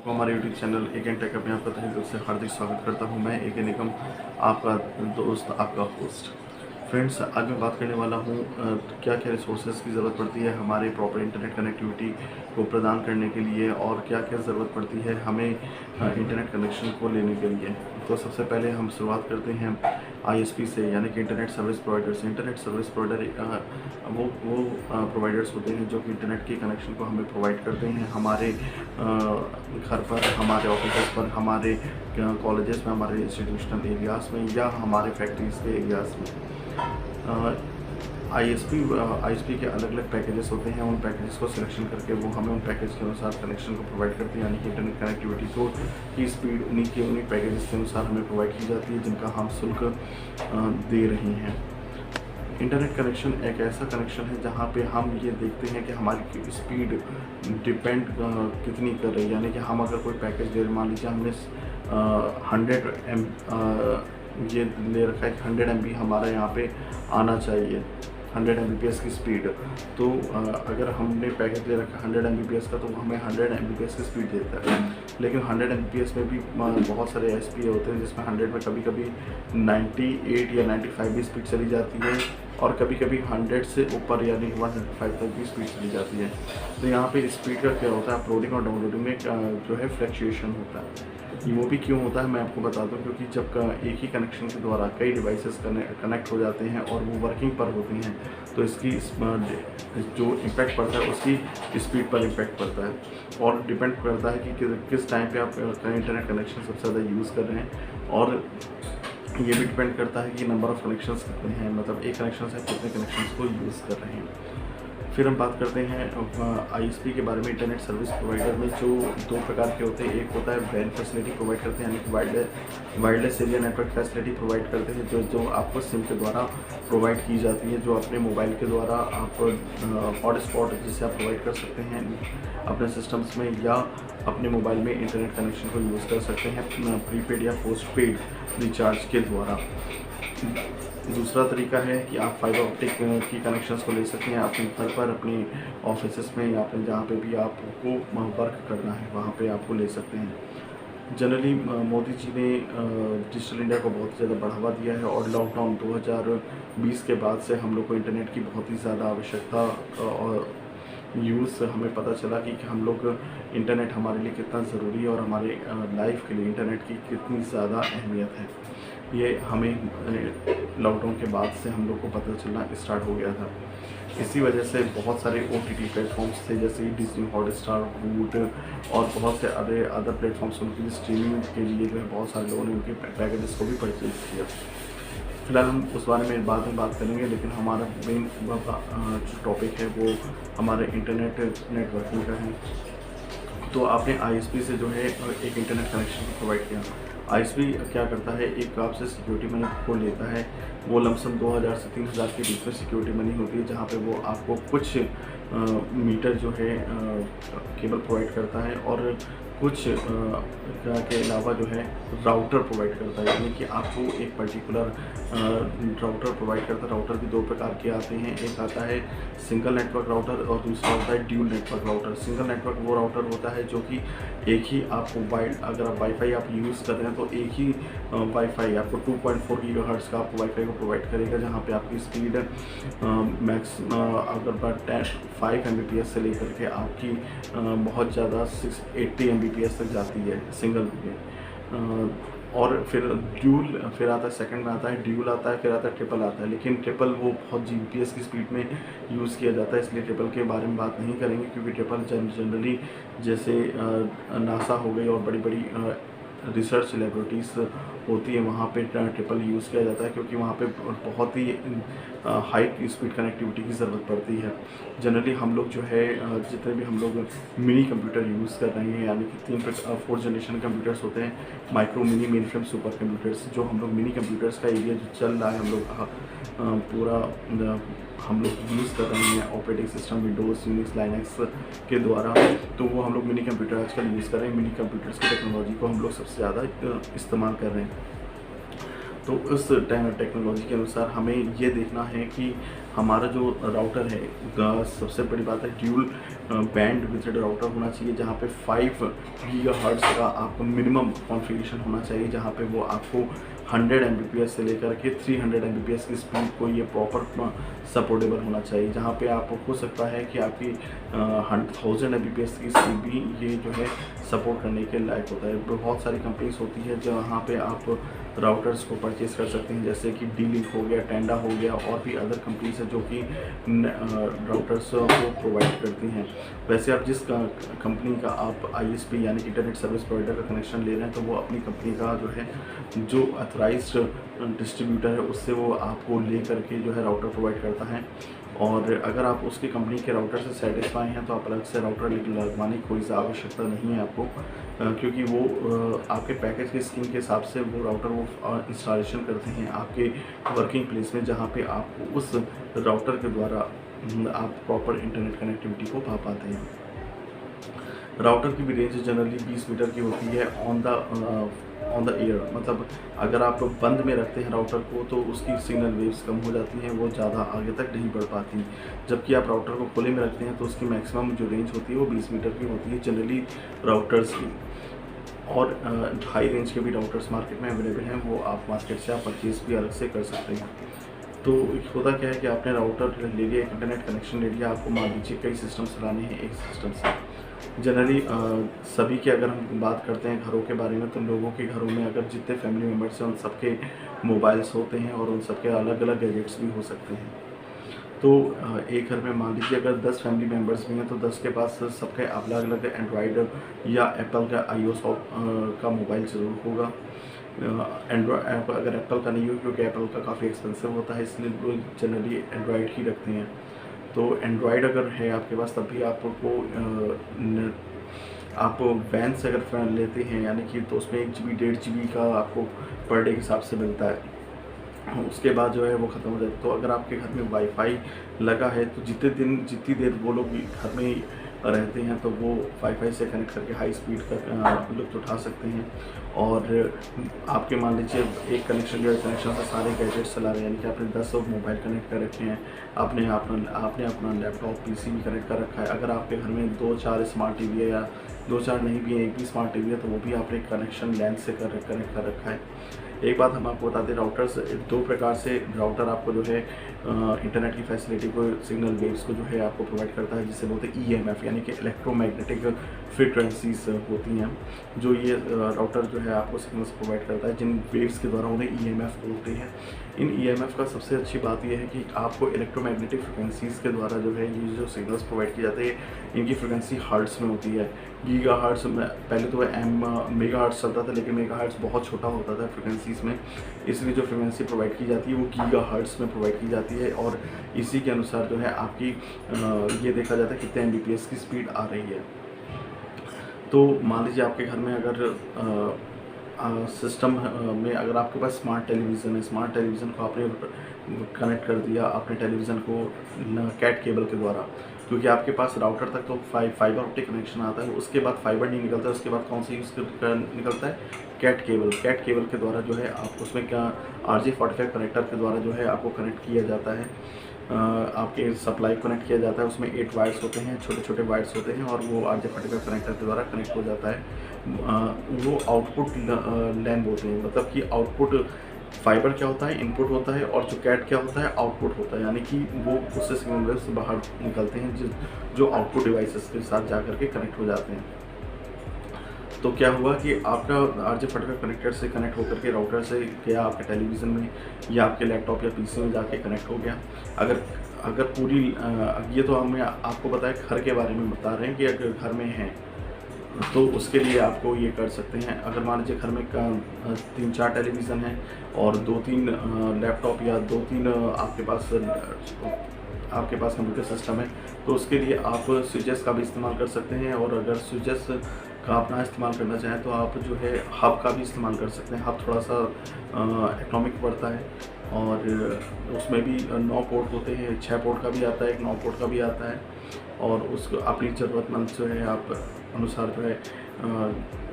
आपको हमारे YouTube channel एक एन टेक में आपका तहे दिल से हार्दिक स्वागत करता हूं। मैं एक निगम, आपका दोस्त, आपका होस्ट। फ्रेंड्स, आज मैं बात करने वाला हूं क्या क्या रिसोर्सेज की ज़रूरत पड़ती है हमारे प्रॉपर इंटरनेट कनेक्टिविटी को प्रदान करने के लिए, और क्या क्या ज़रूरत पड़ती है हमें इंटरनेट कनेक्शन को लेने के लिए। तो सबसे पहले हम शुरुआत करते हैं ISP से, यानी कि इंटरनेट सर्विस प्रोवाइडर से। इंटरनेट सर्विस प्रोवाइडर वो प्रोवाइडर्स होते हैं जो कि इंटरनेट के कनेक्शन को हमें प्रोवाइड करते हैं हमारे घर पर, हमारे ऑफिस पर, हमारे कॉलेजेस में, हमारे इंस्टीट्यूशनल एरियाज़ में, या हमारे फैक्ट्रीज़ के एरियाज़ में। ISP के अलग अलग पैकेजेस होते हैं। उन पैकेजेस को सिलेक्शन करके वो हमें उन पैकेज के अनुसार कनेक्शन को प्रोवाइड करते हैं, यानी कि इंटरनेट कनेक्टिविटी को की स्पीड उन्हीं पैकेजेस के अनुसार हमें प्रोवाइड की जाती है जिनका हम शुल्क दे रहे हैं। इंटरनेट कनेक्शन एक ऐसा कनेक्शन है जहाँ पे हम ये देखते हैं कि हमारी स्पीड डिपेंड कितनी कर रही है, यानी कि हम अगर कोई पैकेज दे रहे, मान लीजिए हमने 100 ये ले रखा है कि 100 MB हमारा यहाँ पे आना चाहिए, 100 Mbps की स्पीड। तो अगर हमने पैकेज ले रखा है 100 Mbps का, तो हमें 100 Mbps की स्पीड देता है। लेकिन 100 Mbps में भी बहुत सारे ISP होते हैं जिसमें 100 में कभी कभी 98 या 95 भी स्पीड चली जाती है, और कभी कभी 100 से ऊपर यानी 105 तक भी स्पीड चली जाती है। तो यहाँ पे स्पीड का क्या होता है, अपलोडिंग और डाउनलोडिंग में जो है फ्लक्चुएशन होता है। वो भी क्यों होता है मैं आपको बता दूं, क्योंकि जब एक ही कनेक्शन के द्वारा कई डिवाइसेस कनेक्ट हो जाते हैं और वो वर्किंग पर होती हैं, तो इसकी जो इम्पैक्ट पड़ता है उसकी स्पीड पर इम्पैक्ट पड़ता है, और डिपेंड करता है कि किस टाइम पे आप इंटरनेट कनेक्शन सबसे ज़्यादा यूज़ कर रहे हैं। और ये भी डिपेंड करता है कि नंबर ऑफ़ कनेक्शंस कितने हैं, मतलब एक कनेक्शन से कितने कनेक्शंस को यूज़ कर रहे हैं। फिर हम बात करते हैं ISP के बारे में। इंटरनेट सर्विस प्रोवाइडर में जो दो प्रकार के होते हैं, एक होता है WAN फैसिलिटी प्रोवाइड करते हैं, यानी कि wireless area network facility provide करते हैं, जो आपको सिम के द्वारा प्रोवाइड की जाती है, जो अपने मोबाइल के द्वारा आप हॉटस्पॉट जिसे आप प्रोवाइड कर सकते हैं अपने सिस्टम्स में, या अपने मोबाइल में इंटरनेट कनेक्शन को यूज़ कर सकते हैं प्रीपेड या पोस्ट पेड रिचार्ज के द्वारा। दूसरा तरीका है कि आप फाइबर ऑप्टिक की कनेक्शंस को ले सकते हैं अपने घर पर, अपने ऑफिस में, या फिर जहाँ पे भी आपको वर्क करना है वहाँ पे आपको ले सकते हैं। जनरली मोदी जी ने डिजिटल इंडिया को बहुत ज़्यादा बढ़ावा दिया है, और लॉकडाउन 2020 के बाद से हम लोग को इंटरनेट की बहुत ही ज़्यादा आवश्यकता और यूज़ हमें पता चला कि हम लोग इंटरनेट हमारे लिए कितना ज़रूरी है, और हमारे लाइफ के लिए इंटरनेट की कितनी ज़्यादा अहमियत है। ये हमें लॉकडाउन के बाद से हम लोग को पता चलना स्टार्ट हो गया था। इसी वजह से बहुत सारे OTT प्लेटफॉर्म्स थे, जैसे डिज्नी हॉटस्टार, वूट, और बहुत से अदर प्लेटफॉर्म्स उनकी स्ट्रीमिंग के लिए जो है बहुत सारे लोगों ने उनके पैकेजेस को भी परचेज किया। फिलहाल हम उस बारे में बाद में बात करेंगे, लेकिन हमारा मेन जो टॉपिक है वो हमारे इंटरनेट नेटवर्किंग का है। तो आपने ISP से जो है एक इंटरनेट कनेक्शन प्रोवाइड किया। ISP क्या करता है, एक आपसे सिक्योरिटी मनी को लेता है। वो लमसम 2000 से 3000 के बीच में सिक्योरिटी मनी होती है, जहाँ पे वो आपको कुछ मीटर जो है केबल प्रोवाइड करता है, और कुछ के अलावा जो है राउटर प्रोवाइड करता है, यानी कि आपको एक पर्टिकुलर राउटर प्रोवाइड करता है। राउटर भी दो प्रकार के आते हैं, एक आता है सिंगल नेटवर्क राउटर, और दूसरा होता है dual network router. Single network वो राउटर होता है जो कि एक ही आपको अगर आप वाईफाई आप यूज़ कर रहे हैं, तो एक ही वाईफाई आपको 2.4 गीगाहर्ट्ज़ का आपको वाईफाई को प्रोवाइड करेगा, जहाँ पे आपकी स्पीड मैक्स अगर 5 Mbps से लेकर के आपकी बहुत ज़्यादा 680 Mbps तक जाती है सिंगल में। और फिर फिर आता है, सेकंड में आता है ड्यूल आता है, फिर आता है ट्रिपल आता है। लेकिन ट्रिपल वो बहुत Gbps की स्पीड में यूज़ किया जाता है, इसलिए ट्रिपल के बारे में बात नहीं करेंगे, क्योंकि ट्रिपल जनरली जैसे नासा हो गई और बड़ी बड़ी रिसर्च लेबोरेटरीज़ होती है, वहाँ पे ट्रिपल यूज़ किया जाता है, क्योंकि वहाँ पे बहुत ही हाई स्पीड कनेक्टिविटी की ज़रूरत पड़ती है। जनरली हम लोग जो है जितने भी हम लोग मिनी कंप्यूटर यूज़ कर रहे हैं, यानी कि 4 जनरेशन कंप्यूटर्स होते हैं, micro, mini, main frame, super computers. जो हम लोग मिनी कंप्यूटर्स का एरिया जो चल रहा है, हम लोग पूरा हम लोग यूज़ कर रहे हैं operating system Windows, Unix, Linux के द्वारा, तो वो हम लोग मिनी कंप्यूटर आजकल यूज़ कर रहे हैं। मिनी कंप्यूटर्स की टेक्नोलॉजी को हम लोग सबसे ज़्यादा इस्तेमाल कर रहे हैं। तो उस टेक्नोलॉजी के अनुसार हमें ये देखना है कि हमारा जो राउटर है, सबसे बड़ी बात है ड्यूल बैंड विजिट राउटर होना चाहिए, जहाँ पे 5 गीगाहर्ट्ज़ का आपको मिनिमम कॉन्फ़िगरेशन होना चाहिए, जहाँ पे वो आपको 100 Mbps से लेकर के 300 Mbps की स्पीड को ये प्रॉपर सपोर्टेबल होना चाहिए, जहाँ पे आप हो सकता है कि आपकी 1000 Mbps की स्पीड भी ये जो है सपोर्ट करने के लायक होता है। बहुत सारी कंपनीज होती है जहाँ पे आप राउटर्स को परचेज़ कर सकते हैं, जैसे कि डी-लिंक हो गया, टेंडा हो गया, और भी अदर कंपनीज है जो कि राउटर्स को प्रोवाइड करती हैं। वैसे आप जिस कंपनी का आप ISP यानी इंटरनेट सर्विस प्रोवाइडर का कनेक्शन ले रहे हैं, तो वो अपनी कंपनी का जो है जो अथराइज्ड डिस्ट्रीब्यूटर है उससे वो आपको ले करके जो है राउटर प्रोवाइड करता है। और अगर आप उसकी कंपनी के राउटर से सेटिस्फाई हैं तो आप अलग से राउटर लगवाने की कोई आवश्यकता नहीं है आपको, क्योंकि वो आपके पैकेज के स्कीम के हिसाब से वो राउटर वो इंस्टॉलेशन करते हैं आपके वर्किंग प्लेस में, जहाँ पे आप उस राउटर के द्वारा आप प्रॉपर इंटरनेट कनेक्टिविटी को पा पाते हैं। राउटर की भी रेंज जनरली 20 मीटर की होती है ऑन द एयर, मतलब अगर आप बंद में रखते हैं राउटर को तो उसकी सिग्नल वेव्स कम हो जाती हैं, वो ज़्यादा आगे तक नहीं बढ़ पाती। जबकि आप राउटर को खुले में रखते हैं तो उसकी मैक्सिमम जो रेंज होती है वो 20 मीटर की होती है जनरली राउटर्स की। और हाई रेंज के भी राउटर्स मार्केट में अवेलेबल हैं, वो आप मार्केट से आप परचेज़ भी अलग से कर सकते हैं। तो होता क्या है कि आपने राउटर ले लिया, एक इंटरनेट कनेक्शन ले लिया, आपको मान लीजिए कई सिस्टम चलाने हैं एक सिस्टम से। जनरली सभी की अगर हम बात करते हैं घरों के बारे में, तो लोगों के घरों में अगर जितने फैमिली मेम्बर्स हैं उन सबके मोबाइल्स होते हैं और उन सबके अलग अलग गैजेट्स भी हो सकते हैं। तो एक घर में मान लीजिए अगर 10 फैमिली मेम्बर्स भी हैं तो 10 के पास सबके अलग अलग एंड्रॉयड या एप्पल का iOS का मोबाइल ज़रूर होगा। अगर एप्पल का नहीं हो, क्योंकि एप्पल का काफ़ी एक्सपेंसिव होता है, इसलिए लोग जनरली एंड्रॉयड ही रखते हैं। तो एंड्रॉयड अगर है आपके पास तब भी आपको आप वैन से अगर फ़ोन लेते हैं यानी कि, तो उसमें 1 GB 1.5 GB का आपको पर डे के हिसाब से मिलता है। उसके बाद जो है वो ख़त्म हो जाता है। तो अगर आपके घर में वाईफाई लगा है तो जितनी देर वो लोग घर में रहते हैं तो वो वाईफाई से कनेक्ट करके हाई स्पीड का लुत्फ़ उठा सकते हैं। और आपके मान लीजिए एक कनेक्शन जो है कनेक्शन से सारे गैजेट्स चला रहे हैं, यानी कि आपने 10 मोबाइल कनेक्ट कर रखे हैं, आपने अपना लैपटॉप PC भी कनेक्ट कर रखा है। अगर आपके घर में 2-4 स्मार्ट टीवी है या 2-4 नहीं भी है, एक भी स्मार्ट टीवी है, तो वो भी आपने कनेक्शन लैन से कनेक्ट कर रखा है। एक बात हम आपको बता दें, राउटर्स 2 प्रकार से राउटर आपको जो है इंटरनेट की फैसिलिटी को, सिग्नल वेव्स को जो है आपको प्रोवाइड करता है, जिसे बोलते हैं EMF यानी कि इलेक्ट्रोमैग्नेटिक फ्रीक्वेंसीज होती हैं, जो ये राउटर जो है आपको सिग्नल्स प्रोवाइड करता है, जिन वेव्स के द्वारा उन्हें EMF बोलते हैं। इन EMF का सबसे अच्छी बात यह है कि आपको इलेक्ट्रोमैग्नेटिक फ्रिक्वेंसीज़ के द्वारा जो है ये जो सिग्नल्स प्रोवाइड किए जाते हैं, इनकी फ्रिक्वेंसी हर्ट्ज़ में होती है। गीगाहर्ट्ज़ में पहले तो मेगाहर्ट्ज़ चलता था, लेकिन मेगाहर्ट्ज़ बहुत छोटा होता था फ्रिक्वेंसीज़ में, इसलिए जो फ्रिक्वेंसी प्रोवाइड की जाती है वो गीगाहर्ट्ज़ में प्रोवाइड की जाती है। और इसी के अनुसार जो है आपकी ये देखा जाता है कितने Mbps की स्पीड आ रही है। तो मान लीजिए आपके घर में अगर सिस्टम में अगर आपके पास स्मार्ट टेलीविज़न है, स्मार्ट टेलीविज़न को आपने कनेक्ट कर दिया अपने टेलीविज़न को कैट केबल के द्वारा, क्योंकि आपके पास राउटर तक तो फाइबर ऑप्टिक कनेक्शन आता है, उसके बाद फाइबर नहीं निकलता है, उसके बाद कौन सा यूज़ निकलता है, कैट केबल के द्वारा जो है आप उसमें क्या RJ45 कनेक्टर के द्वारा जो है आपको कनेक्ट किया जाता है, आपके सप्लाई कनेक्ट किया जाता है। उसमें 8 वायर्स होते हैं, छोटे छोटे वायर्स होते हैं, और वो RJ45 कनेक्टर के द्वारा कनेक्ट हो जाता है। वो आउटपुट लैन बोलते हैं, मतलब कि आउटपुट फाइबर क्या होता है, इनपुट होता है, और जो कैट क्या होता है, आउटपुट होता है, यानी कि वो उससे सिग्नल वेव्स बाहर निकलते हैं जो आउटपुट डिवाइसेस के साथ जाकर के कनेक्ट हो जाते हैं। तो क्या हुआ कि आपका RJ45 कनेक्टर से कनेक्ट होकर के राउटर से गया आपके टेलीविज़न में या आपके लैपटॉप या PC में जाके कनेक्ट हो गया। अगर पूरी ये तो हमें आपको बताया घर के बारे में बता रहे हैं कि अगर घर में हैं तो उसके लिए आपको ये कर सकते हैं। अगर मान लीजिए घर में 3-4 टेलीविज़न है और 2-3 लैपटॉप या 2-3 आपके पास कंप्यूटर सिस्टम है, तो उसके लिए आप स्विचेस का भी इस्तेमाल कर सकते हैं। और अगर स्विचेस का आप ना इस्तेमाल करना चाहें तो आप जो है हब का भी इस्तेमाल कर सकते हैं। हब थोड़ा सा इकोनॉमिक पड़ता है, और उसमें भी 9 पोर्ट होते हैं, 6 पोर्ट का भी आता है, एक 9 पोर्ट का भी आता है, और उसको अपनी ज़रूरतमंद जो है आप अनुसार जो है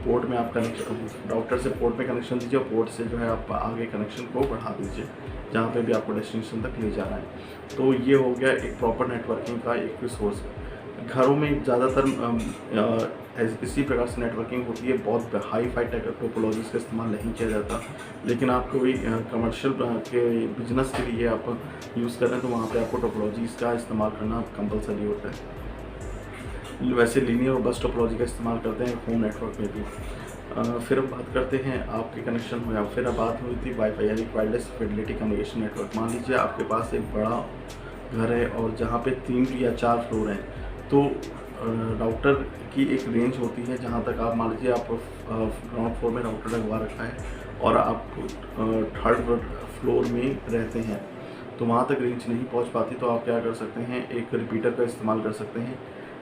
पोर्ट में आप कनेक्शन, राउटर से पोर्ट में कनेक्शन दीजिए और पोर्ट से जो है आप आगे कनेक्शन को बढ़ा दीजिए जहाँ पे भी आपको डेस्टिनेशन तक ले जाना है। तो ये हो गया एक प्रॉपर नेटवर्किंग का एक रिसोर्स। घरों में ज़्यादातर इसी प्रकार से नेटवर्किंग होती है, बहुत हाई फाई टोपोलॉजीज़ का इस्तेमाल नहीं किया जाता, लेकिन आप कोई कमर्शियल के बिजनेस के लिए आप यूज़ कर रहे हैं तो वहाँ पे आपको टोपोलॉजीज़ का इस्तेमाल करना कंपलसरी होता है। वैसे लीनियर और बस टोपोलॉजी का इस्तेमाल करते हैं होम नेटवर्क में भी। फिर अब बात करते हैं आपके कनेक्शन हो, या फिर अब बात हुई थी वाईफाई यानी वायरलेस फिडेलिटी कम्युनिकेशन नेटवर्क। मान लीजिए आपके पास एक बड़ा घर है और जहाँ पे 3 या 4 फ्लोर हैं, तो राउटर की एक रेंज होती है जहाँ तक आप मान लीजिए आप ग्राउंड फ्लोर में राउटर लगवा रखा है और आप 3rd फ्लोर में रहते हैं, तो वहाँ तक रेंज नहीं पहुँच पाती, तो आप क्या कर सकते हैं, एक रिपीटर का इस्तेमाल कर सकते हैं।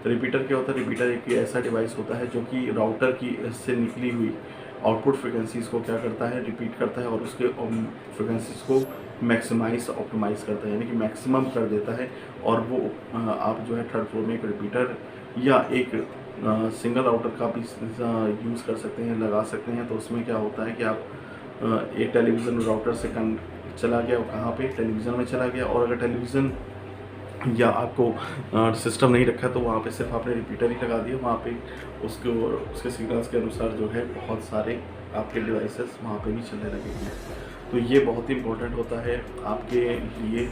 रिपीटर क्या होता है, रिपीटर एक ऐसा डिवाइस होता है जो कि राउटर की से निकली हुई आउटपुट फ्रिक्वेंसीज़ को क्या करता है, रिपीट करता है और उसके फ्रिक्वेंसीज़ को मैक्सिमाइज ऑप्टिमाइज़ करता है, यानी कि मैक्सिमम कर देता है। और वो आप जो है 3rd फ्लोर में एक रिपीटर या एक सिंगल राउटर का भी यूज़ कर सकते हैं, लगा सकते हैं। तो उसमें क्या होता है कि आप एक टेलीविज़न राउटर से चला गया, कहाँ पे टेलीविज़न में चला गया, और अगर टेलीविज़न या आपको सिस्टम नहीं रखा तो वहाँ पे सिर्फ आपने रिपीटर ही लगा दिया, वहाँ पे उसके सिग्नल्स के अनुसार जो है बहुत सारे आपके डिवाइसेस वहाँ पे भी चलने लगेंगे। तो ये बहुत ही इम्पोर्टेंट होता है आपके लिए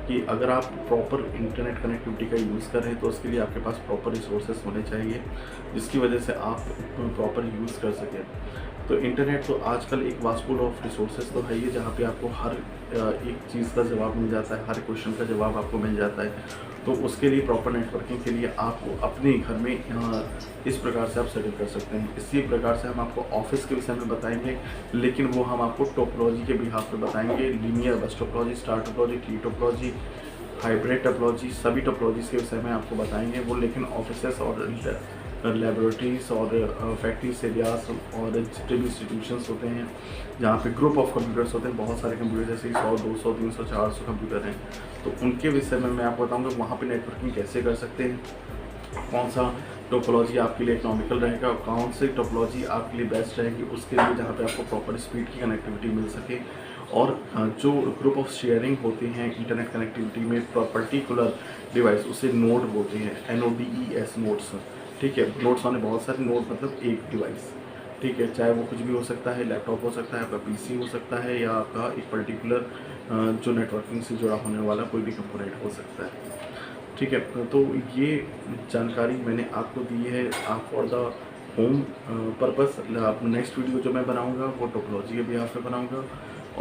कि अगर आप प्रॉपर इंटरनेट कनेक्टिविटी का यूज़ कर रहे हैं तो उसके लिए आपके पास प्रॉपर रिसोर्सेस होने चाहिए जिसकी वजह से आप प्रॉपर यूज़ कर सकें। तो इंटरनेट तो आजकल एक वास्ट पूल ऑफ रिसोर्सेज तो है ही, जहाँ पे आपको हर एक चीज़ का जवाब मिल जाता है, हर क्वेश्चन का जवाब आपको मिल जाता है। तो उसके लिए प्रॉपर नेटवर्किंग के लिए आपको अपने घर में इस प्रकार से आप सेटअप कर सकते हैं। इसी प्रकार से हम आपको ऑफिस के विषय में बताएंगे, लेकिन वो हम आपको टोपोलॉजी के बिहाफ पे बताएंगे। लीनियर बस topology, star topology, tree topology, hybrid topology, सभी टोपोलॉजीज़ के विषय में आपको बताएंगे वो, लेकिन ऑफिसेस और लेबोरेटरीज़ और फैक्ट्रीज एरियाज और जितने भी इंस्टीट्यूशंस होते हैं जहाँ पे ग्रुप ऑफ कंप्यूटर्स होते हैं, बहुत सारे कंप्यूटर जैसे 100, 200, 300, 400 कंप्यूटर हैं, तो उनके विषय में मैं आपको बताऊंगा वहाँ पे नेटवर्किंग कैसे कर सकते हैं, कौन सा टोपोलॉजी आपके लिए इकोनॉमिकल रहेगा, कौन सी टोपोलॉजी आपके लिए बेस्ट रहेगी उसके लिए, जहाँ पे आपको प्रॉपर स्पीड की कनेक्टिविटी मिल सके। और जो ग्रुप ऑफ शेयरिंग होती हैं इंटरनेट कनेक्टिविटी में पर्टिकुलर डिवाइस, उसे नोड बोलते हैं, NODES नोड्स। ठीक है, नोड्स माने बहुत सारे, नोड मतलब एक डिवाइस। ठीक है, चाहे वो कुछ भी हो सकता है, लैपटॉप हो सकता है, आपका PC हो सकता है, या आपका एक पर्टिकुलर जो नेटवर्किंग से जुड़ा होने वाला कोई भी कंपोनेंट हो सकता है। ठीक है, तो ये जानकारी मैंने आपको दी है आप for the home purpose. Next video जो मैं बनाऊंगा वो टोपोलॉजी के बिहाफ पे बनाऊंगा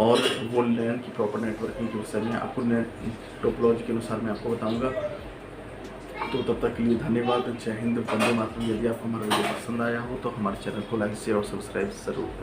और वो लैन की प्रॉपर नेटवर्किंग के विषय में आपको टोपोलॉजी के अनुसार मैं आपको बताऊंगा। तो तब तक के लिए धन्यवाद। जय हिंद, वंदे मातरम। यदि आपको हमारा वीडियो पसंद आया हो तो हमारे चैनल को लाइक, शेयर और सब्सक्राइब ज़रूर करें।